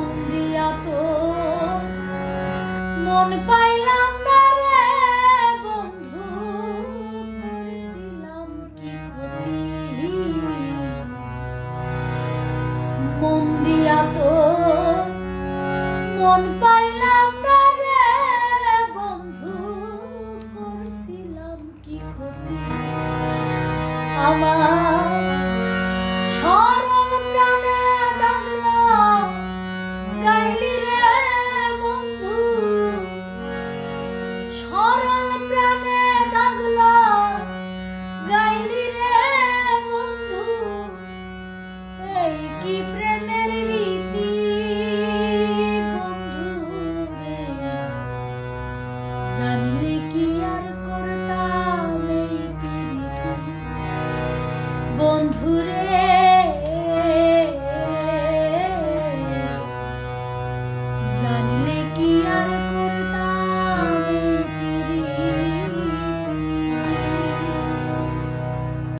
মন দিয়া তো মন পাইলাম না রে বন্ধু, করছিলাম কি ক্ষতি। মন দিয়া তো মন পাইলাম